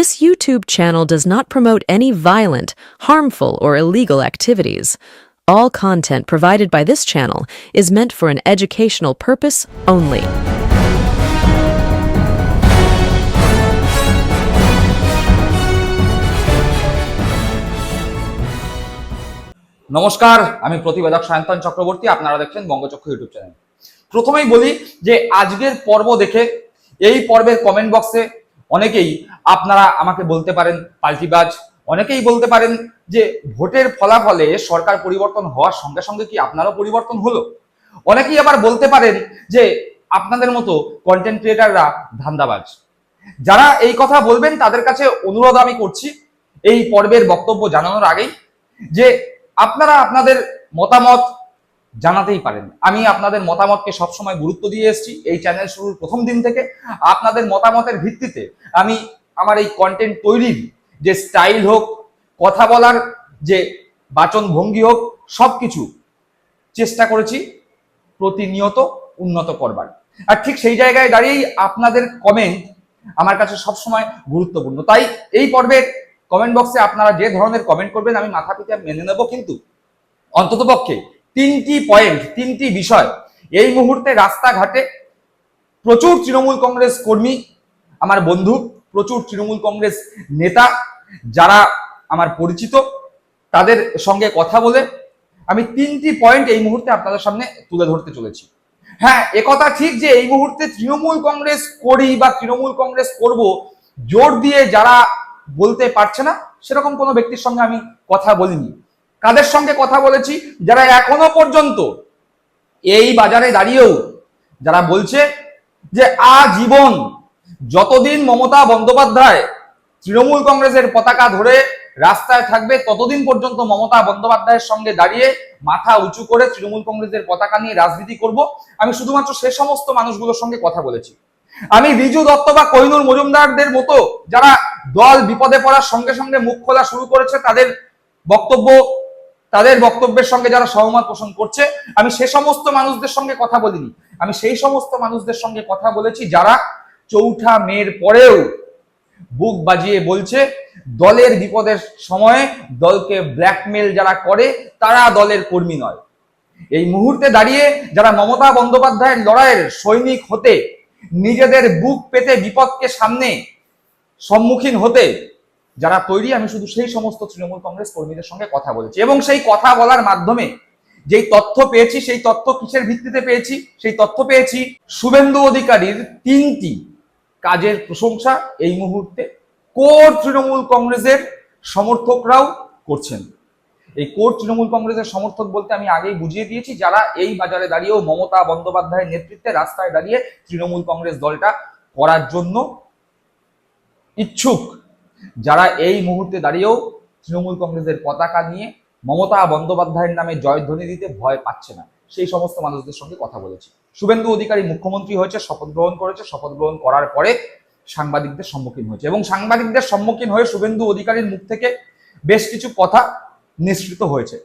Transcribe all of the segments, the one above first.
This YouTube channel does not promote any violent, harmful, or illegal activities. All content provided by this channel is meant for an educational purpose only. নমস্কার, আমি প্রতিবেদক সায়ন্তন চক্রবর্তী। আপনারা দেখছেন বঙ্গচক্র YouTube channel. প্রথমেই বলি যে আজকের পর্ব দেখে এই পর্বের কমেন্ট বক্সে অনেকেই আপনারা আমাকে বলতে পারেন পাল্টিবাজ, অনেকেই বলতে পারেন যে ভোটের ফলাফলে সরকার পরিবর্তন হওয়ার সঙ্গে সঙ্গে কি আপনারও পরিবর্তন হলো। অনেকেই আবার বলতে পারেন যে আপনাদের মতো কন্টেন্ট ক্রিয়েটাররা ধান্দাবাজ। যারা এই কথা বলবেন তাদের কাছে অনুরোধ আমি করছি এই পর্বের বক্তব্য জানানোর আগেই যে আপনারা আপনাদের মতামত জানাতেই পারেন। আমি আপনাদের মতামতকে সবসময় গুরুত্ব দিয়ে এসেছি এই চ্যানেল শুরুর প্রথম দিন থেকে। আপনাদের মতামতের ভিত্তিতে আমি আমার এই কন্টেন্ট তৈরির যে স্টাইল হোক, কথা বলার যে বাচন ভঙ্গি হোক, সবকিছু চেষ্টা করেছি প্রতিনিয়ত উন্নত করবার। আর ঠিক সেই জায়গায় দাঁড়িয়েই আপনাদের কমেন্ট আমার কাছে সবসময় গুরুত্বপূর্ণ। তাই এই পর্বের কমেন্ট বক্সে আপনারা যে ধরনের কমেন্ট করবেন আমি মাথা পিছু মেনে নেব, কিন্তু অন্ততপক্ষে তিনটি বিষয় এই মুহূর্তে রাস্তাঘাটে প্রচুর তৃণমূল কংগ্রেস কর্মী, আমার বন্ধু, প্রচুর তৃণমূল কংগ্রেস নেতা যারা আমার পরিচিত, তাদের সঙ্গে কথা বলে আমি 3টি পয়েন্ট এই মুহূর্তে আপনাদের সামনে তুলে ধরতে চলেছি। হ্যাঁ, একথা ঠিক যে এই মুহূর্তে তৃণমূল কংগ্রেস করি বা তৃণমূল কংগ্রেস করব জোর দিয়ে যারা বলতে পারছে না সেরকম কোনো ব্যক্তির সঙ্গে আমি কথা বলিনি। কাদের সঙ্গে কথা বলেছি? যারা এখনো পর্যন্ত এই বাজারে দাঁড়িয়েও যারা বলছে যে আজীবন যতদিন মমতা বন্দ্যোপাধ্যায় তৃণমূল কংগ্রেসের পতাকা ধরে রাস্তায় থাকবে ততদিন পর্যন্ত মমতা বন্দ্যোপাধ্যায়ের সঙ্গে দাঁড়িয়ে মাথা উঁচু করে তৃণমূল কংগ্রেসের পতাকা নিয়ে রাজনীতি করব। আমি শুধুমাত্র সে সমস্ত মানুষগুলোর সঙ্গে কথা বলেছি। আমি রিজু দত্ত বা কোহিনুর মজুমদারদের মতো যারা দল বিপদে পড়ার সঙ্গে সঙ্গে মুখ খোলা শুরু করেছে, তাদের বক্তব্যের সঙ্গে যারা সহমত পোষণ করছে, আমি সে সমস্ত মানুষদের সঙ্গে কথা বলিনি। আমি সেই সমস্ত মানুষদের সঙ্গে কথা বলেছি যারা চৌঠা মের পরেও বুক বাজিয়ে বলছে দলের বিপদের সময়ে দলকে ব্ল্যাকমেল যারা করে তারা দলের কর্মী নয়। এই মুহূর্তে দাঁড়িয়ে যারা মমতা বন্দ্যোপাধ্যায়ের লড়াইয়ের সৈনিক হতে, নিজেদের বুক পেতে বিপদকে সামনে সম্মুখীন হতে যারা তৈরি, আমি শুধু সেই সমস্ত তৃণমূল কংগ্রেস কর্মীদের সঙ্গে কথা বলেছি। এবং সেই কথা বলার মাধ্যমে যেই তথ্য পেয়েছি, সেই তথ্য কিসের ভিত্তিতে পেয়েছি? সেই তথ্য পেয়েছি শুভেন্দু অধিকারীর 3টি কাজের প্রশংসা এই মুহূর্তে কোর তৃণমূল কংগ্রেসের সমর্থকরাও করছেন। এই কোর তৃণমূল কংগ্রেসের সমর্থক বলতে আমি আগেই বুঝিয়ে দিয়েছি যারা এই বাজারে দাঁড়িয়েও মমতা বন্দ্যোপাধ্যায়ের নেতৃত্বে রাস্তায় দাঁড়িয়ে তৃণমূল কংগ্রেস দলটা করার জন্য ইচ্ছুক, যারা এই মুহূর্তে দাঁড়িয়েও তৃণমূল কংগ্রেসের পতাকা নিয়ে মমতা বন্দ্যোপাধ্যায়ের নামে জয়ধ্বনি দিতে ভয় পাচ্ছে না, সেই সমস্ত মানুষদের সঙ্গে কথা বলেছি। শুভেন্দু অধিকারী মুখ্যমন্ত্রী হয়েছে, শপথ গ্রহণ করেছে, শপথ গ্রহণ করার পরে সাংবাদিকদের সম্মুখীন হয়েছে এবং সাংবাদিকদের সম্মুখীন হয়ে শুভেন্দু অধিকারীর মুখ থেকে বেশ কিছু কথা নিঃসৃত হয়েছে।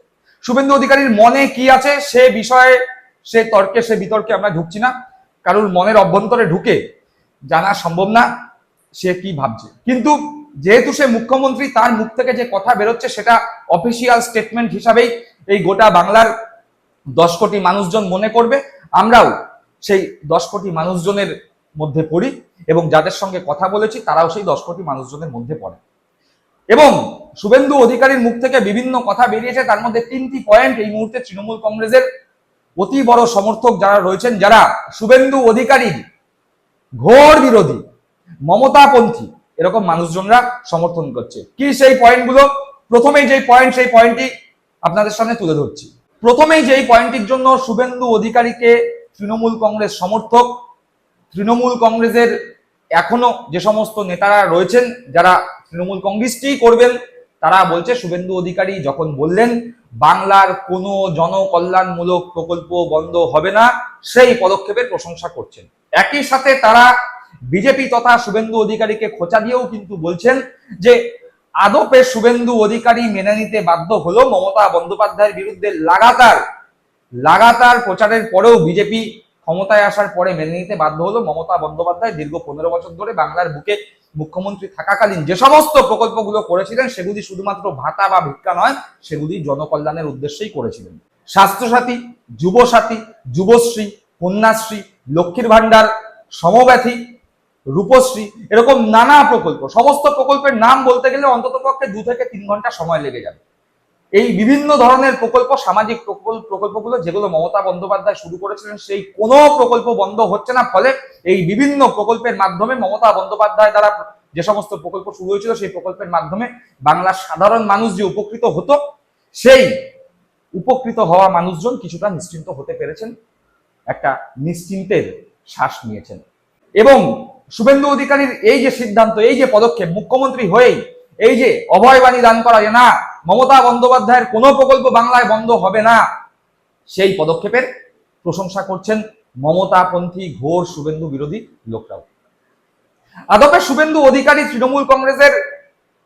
শুভেন্দু অধিকারীর মনে কি আছে সে বিষয়ে, সে তর্কে, সে বিতর্কে আমরা ঢুকছি না। কারোর মনের অভ্যন্তরে ঢুকে জানা সম্ভব না সে কি ভাবছে। কিন্তু যেহেতু সে মুখ্যমন্ত্রী, তার মুখ থেকে যে কথা বেরোচ্ছে সেটা অফিসিয়াল স্টেটমেন্ট হিসাবেই এই গোটা বাংলার 10 কোটি মানুষজন মনে করবে। আমরাও সেই 10 কোটি মানুষজনের মধ্যে পড়ি এবং যাদের সঙ্গে কথা বলেছি তারাও সেই 10 কোটি মানুষজনের মধ্যে পড়ে। এবং শুভেন্দু অধিকারীর মুখ থেকে বিভিন্ন কথা বেরিয়েছে, তার মধ্যে 3টি পয়েন্ট এই মুহূর্তে তৃণমূল কংগ্রেসের অতি বড় সমর্থক যারা রয়েছেন, যারা শুভেন্দু অধিকারীর ঘোর বিরোধী, মমতাপন্থী এরকম মানুষজনরা সমর্থন করছে। কি সেই পয়েন্টগুলো? প্রথমেই যেই পয়েন্ট, সেই পয়েন্টটি আপনাদের সামনে তুলে ধরছি। প্রথমেই যেই পয়েন্টটির জন্য শুভেন্দু অধিকারীকে তৃণমূল কংগ্রেস সমর্থক, তৃণমূল কংগ্রেসের এখনো যে সমস্ত নেতারা রয়েছেন যারা তৃণমূল কংগ্রেসটি করবেন, তারা বলছে শুভেন্দু অধিকারী যখন বললেন বাংলার কোনো জনকল্যাণমূলক প্রকল্প বন্ধ হবে না, সেই পদক্ষেপের প্রশংসা করছেন। একই সাথে তারা বিজেপি তথা শুভেন্দু অধিকারীকে খোঁচা দিয়েও কিন্তু বলছেন যে আদপে শুভেন্দু অধিকারী মেনে নিতে বাধ্য হলো মমতা বন্দ্যোপাধ্যায়ের বিরুদ্ধে লাগাতার প্রচারের পরেও বিজেপি ক্ষমতায় আসার পরে মেনে নিতে বাধ্য হলো মমতা বন্দ্যোপাধ্যায় দীর্ঘ 15 বছর ধরে বাংলার বুকে মুখ্যমন্ত্রী থাকাকালীন যে সমস্ত প্রকল্পগুলো করেছিলেন সেগুলি শুধুমাত্র ভাতা বা ভিক্ষা নয়, সেগুলি জনকল্যাণের উদ্দেশ্যেই করেছিলেন। স্বাস্থ্যসাথী, যুবসাথী, যুবশ্রী, কন্যাশ্রী, লক্ষ্মীর ভান্ডার, সমব্যাথী, রূপশ্রী, এরকম নানা প্রকল্প, সমস্ত প্রকল্পের নাম বলতে গেলে অন্ততপক্ষে 2 থেকে 3 ঘন্টা সময় লেগে যাবে। এই বিভিন্ন ধরনের প্রকল্প, সামাজিক প্রকল্পগুলো যেগুলো মমতা বন্দ্যোপাধ্যায় শুরু করেছিলেন, সেই কোনো প্রকল্প বন্ধ হচ্ছে না। ফলে এই বিভিন্ন প্রকল্পের মাধ্যমে মমতা বন্দ্যোপাধ্যায় দ্বারা যে সমস্ত প্রকল্প শুরু হয়েছিল, সেই প্রকল্পের মাধ্যমে বাংলার সাধারণ মানুষ যে উপকৃত হতো, সেই উপকৃত হওয়া মানুষজন কিছুটা নিশ্চিন্ত হতে পেরেছেন, একটা নিশ্চিন্তের শ্বাস নিয়েছেন। এবং শুভেন্দু অধিকারীর এই যে সিদ্ধান্ত, এই যে পদক্ষেপ, মুখ্যমন্ত্রী হয়েই এই যে অভয়বাণী দান করা যে না, মমতা বন্দ্যোপাধ্যায়ের কোনো প্রকল্প বাংলায় বন্ধ হবে না, সেই পদক্ষেপের প্রশংসা করছেন মমতাপন্থী ঘোর শুভেন্দু বিরোধী লোকরাও। আদপে শুভেন্দু অধিকারী তৃণমূল কংগ্রেসের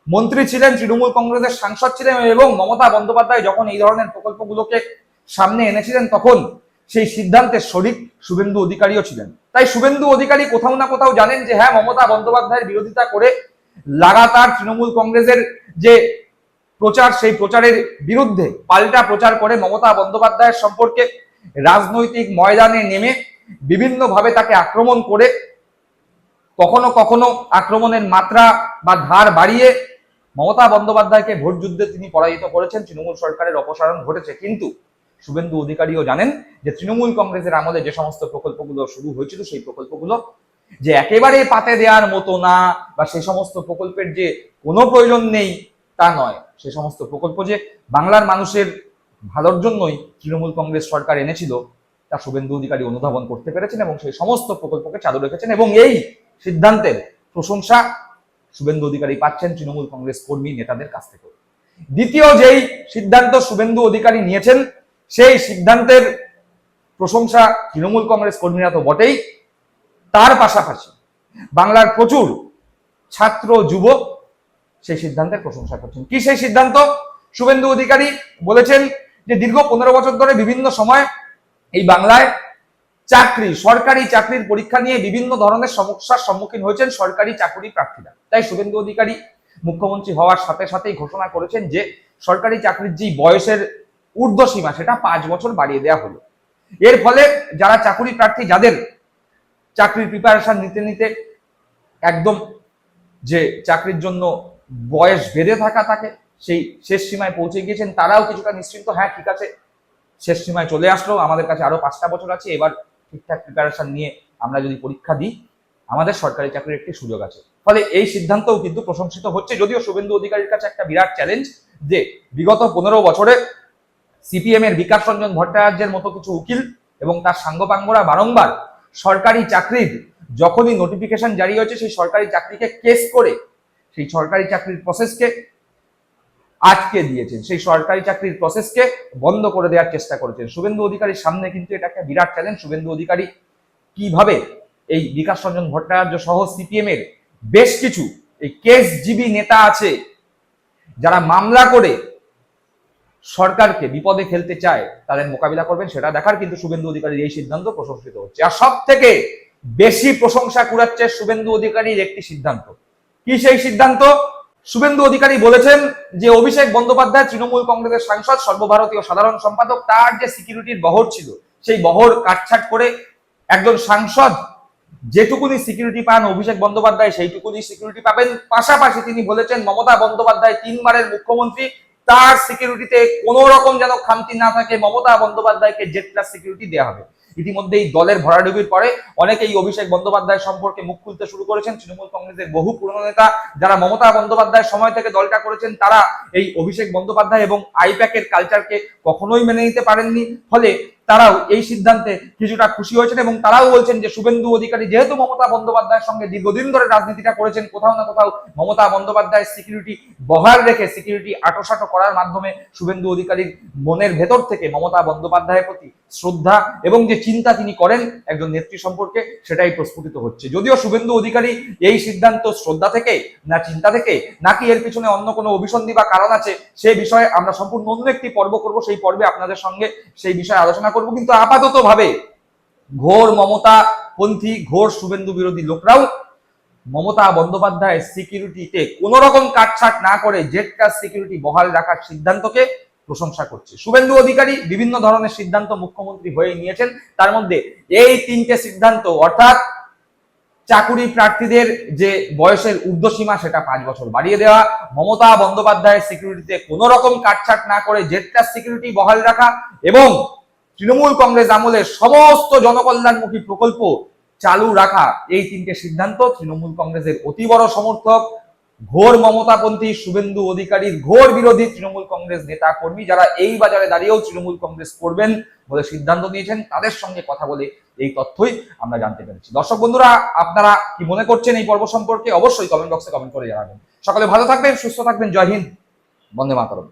মন্ত্রী ছিলেন, তৃণমূল কংগ্রেসের সাংসদ ছিলেন, এবং মমতা বন্দ্যোপাধ্যায় যখন এই ধরনের প্রকল্পগুলোকে সামনে এনেছিলেন তখন সেই সিদ্ধান্তের শরিক শুভেন্দু অধিকারীও ছিলেন। তাই শুভেন্দু অধিকারী কোথাও না কোথাও জানেন যে হ্যাঁ, মমতা বন্দ্যোপাধ্যায়ের বিরোধিতা করে লাগাতার তৃণমূল কংগ্রেসের যে প্রচার, সেই প্রচারের বিরুদ্ধে পাল্টা প্রচার করে মমতা বন্দ্যোপাধ্যায়ের সম্পর্কে রাজনৈতিক ময়দানে নেমে বিভিন্নভাবে তাকে আক্রমণ করে, কখনো কখনো আক্রমণের মাত্রা বা ধার বাড়িয়ে মমতা বন্দ্যোপাধ্যায়কে ভোট যুদ্ধে তিনি পরাজিত করেছেন, তৃণমূল সরকারের অপসারণ ঘটেছে। কিন্তু শুভেন্দু অধিকারীও জানেন যে তৃণমূল কংগ্রেসের আমলে যে সমস্ত প্রকল্পগুলো শুরু হয়েছিল, সেই প্রকল্পগুলো যে একেবারে পাতে দেওয়ার মতো না, বা সেই সমস্ত প্রকল্পের যে কোনো প্রয়োজন নেই তা নয়। সে সমস্ত প্রকল্প যে বাংলার মানুষের ভালোর জন্যই তৃণমূল কংগ্রেস সরকার এনেছিল, তা শুভেন্দু অধিকারী অনুধাবন করতে পেরেছেন এবং সেই সমস্ত প্রকল্পকে চালু রেখেছেন। এবং এই সিদ্ধান্তের প্রশংসা শুভেন্দু অধিকারী পাচ্ছেন তৃণমূল কংগ্রেস কর্মী নেতাদের কাছ থেকে। দ্বিতীয় যেই সিদ্ধান্ত শুভেন্দু অধিকারী নিয়েছেন, সেই সিদ্ধান্তের প্রশংসা তৃণমূল কংগ্রেস কর্মীরা তো বটেই, তার পাশাপাশি বাংলার প্রচুর ছাত্র যুবক সেই সিদ্ধান্তের প্রশংসা করছেন। কি সেই সিদ্ধান্ত? শুভেন্দু অধিকারী বলেছেন যে দীর্ঘ 15 বছর ধরে বিভিন্ন সময় এই বাংলায় সরকারি চাকরির পরীক্ষা নিয়ে বিভিন্ন ধরনের সমস্যার সম্মুখীন হয়েছেন সরকারি চাকরি প্রার্থীরা। তাই শুভেন্দু অধিকারী মুখ্যমন্ত্রী হওয়ার সাথে সাথেই ঘোষণা করেছেন যে সরকারি চাকরির যে বয়সের ঊর্ধ্বসীমা, সেটা 5 বছর বাড়িয়ে দেওয়া হলো। এর ফলে যারা চাকরি প্রার্থী, যাদের চাকরির প্রিপারেশন নিতে নিতে একদম যে চাকরির জন্য বয়স বেঁধে থাকা থাকে, সেই শেষ সীমায় পৌঁছে গিয়েছেন, তারাও কিছুটা নিশ্চিন্ত, হ্যাঁ ঠিক আছে, শেষ সীমায় চলে আসলো, আমাদের কাছে আরো 5টা বছর আছে, এবার ঠিকঠাক প্রিপারেশন নিয়ে আমরা যদি পরীক্ষা দিই, আমাদের সরকারি চাকরির একটি সুযোগ আছে। ফলে এই সিদ্ধান্তও কিন্তু প্রশংসিত হচ্ছে। যদিও শুভেন্দু অধিকারীর কাছে একটা বিরাট চ্যালেঞ্জ যে বিগত 15 বছরে সিপিএম এর বিকাশ রঞ্জন ভট্টাচার্যের মতো কিছু উকিল এবং তার সাঙ্গপাঙ্গরা বারংবার সরকারি চাকরির যখনই নোটিফিকেশন জারি হয়েছে, সেই সরকারি চাকরিকে কেস করে সেই সরকারি চাকরির প্রসেসকে আটকে দিয়েছেন, সেই সরকারি চাকরির প্রসেসকে বন্ধ করে দেওয়ার চেষ্টা করেছেন। শুভেন্দু অধিকারীর সামনে কিন্তু এটা একটা বিরাট চ্যালেঞ্জ। শুভেন্দু অধিকারী কিভাবে এই বিকাশ রঞ্জন ভট্টাচার্য সহ সিপিএম এর বেশ কিছু এই কেসজীবী নেতা আছে যারা মামলা করে সরকারকে বিপদে ফেলতে চায়, তাদের মোকাবিলা করবেন, সেটা দেখার কিন্তু শুভেন্দু অধিকারীর এই সিদ্ধান্ত প্রশংসিত হচ্ছে। আর সব থেকে বেশি প্রশংসা কুড়াচ্ছে শুভেন্দু অধিকারীর একটি সিদ্ধান্ত। কি সেই সিদ্ধান্ত? শুভেন্দু অধিকারী বলেছেন যে অভিষেক বন্দ্যোপাধ্যায় তৃণমূল কংগ্রেসের সাংসদ, সর্বভারতীয় সাধারণ সম্পাদক, তার যে সিকিউরিটির বহর ছিল, সেই বহর কাটছাট করে একজন সাংসদ যেটুকুনি সিকিউরিটি পান, অভিষেক বন্দ্যোপাধ্যায় সেইটুকুনি সিকিউরিটি পাবেন। পাশাপাশি তিনি বলেছেন মমতা বন্দ্যোপাধ্যায় 3 বারের মুখ্যমন্ত্রী, তার সিকিউরিটিতে কোনো রকম যেন খামতি না থাকে, মমতা বন্দ্যোপাধ্যায়কে জেড প্লাস সিকিউরিটি দেওয়া হবে। ইতিমধ্যেই দলের ভরাডুবির পরে অনেকেই অভিষেক বন্দ্যোপাধ্যায় সম্পর্কে মুখ খুলতে শুরু করেছেন। তৃণমূল কংগ্রেসের বহু পুরনো নেতা যারা মমতা বন্দ্যোপাধ্যায়ের সময় থেকে দলটা করেছেন, তারা এই অভিষেক বন্দ্যোপাধ্যায় এবং আইপ্যাকের কালচারকে কখনোই মেনে নিতে পারেননি। ফলে তারাও এই সিদ্ধান্তে কিছুটা খুশি হয়েছেন এবং তারাও বলছেন যে শুভেন্দু অধিকারী যেহেতু মমতা বন্দ্যোপাধ্যায়ের সঙ্গে দীর্ঘদিন ধরে রাজনীতিটা করেছেন, কোথাও না কোথাও মমতা বন্দ্যোপাধ্যায়ের সিকিউরিটি বহাল রেখে সিকিউরিটি আটোসাটো করার মাধ্যমে শুভেন্দু অধিকারীর মনের ভেতর থেকে মমতা বন্দ্যোপাধ্যায়ের প্রতি শ্রদ্ধা এবং যে চিন্তা তিনি করেন একজন নেত্রী সম্পর্কে, সেটাই প্রস্ফুটিত হচ্ছে। যদিও শুভেন্দু অধিকারী এই সিদ্ধান্ত শ্রদ্ধা থেকে না চিন্তা থেকে, নাকি এর পিছনে অন্য কোনো অভিসন্ধি বা কারণ আছে, সেই বিষয়ে আমরা সম্পূর্ণ অন্য একটি পর্ব করব, সেই পর্বে আপনাদের সঙ্গে সেই বিষয়ে আলোচনা করব। কিন্তু আপাতত ভাবে ঘোর মমতা পন্থী, ঘোর শুভেন্দু বিরোধী লোকরাও মমতা বন্দ্যোপাধ্যায়ের সিকিউরিটিতে কোনো রকম কাটছাট না করে জেড প্লাস সিকিউরিটি বহাল রাখার সিদ্ধান্তকে প্রশংসা করছে। শুভেন্দু অধিকারী বিভিন্ন ধরনের সিদ্ধান্ত মুখ্যমন্ত্রী হয়ে নিয়েছেন, তার মধ্যে এই 3টে সিদ্ধান্ত, অর্থাৎ চাকুরি প্রার্থীদের যে বয়সের ঊর্ধ্বসীমা সেটা 5 বছর বাড়িয়ে দেওয়া, মমতা বন্দ্যোপাধ্যায়ের সিকিউরিটিতে কোনো রকম কাটছাট না করে জেড প্লাস সিকিউরিটি বহাল রাখা এবং তৃণমূল কংগ্রেস আমলের সমস্ত জনকল্যাণমুখী প্রকল্প চালু রাখা, এই 3টে সিদ্ধান্ত তৃণমূল কংগ্রেসের অতি বড় সমর্থক, ঘোর মমতাপন্থী শুভেন্দু অধিকারীর ঘোর বিরোধী তৃণমূল কংগ্রেস নেতা কর্মী যারা এই বাজারে দাঁড়িয়েও তৃণমূল কংগ্রেস করবেন বলে সিদ্ধান্ত নিয়েছেন, তাদের সঙ্গে কথা বলে এই তথ্যই আমরা জানতে পেরেছি। দর্শক বন্ধুরা, আপনারা কি মনে করছেন এই পর্ব সম্পর্কে অবশ্যই কমেন্ট বক্সে কমেন্ট করে জানাবেন। সকলে ভালো থাকবেন, সুস্থ থাকবেন। জয় হিন্দ, বন্দে মাতরম।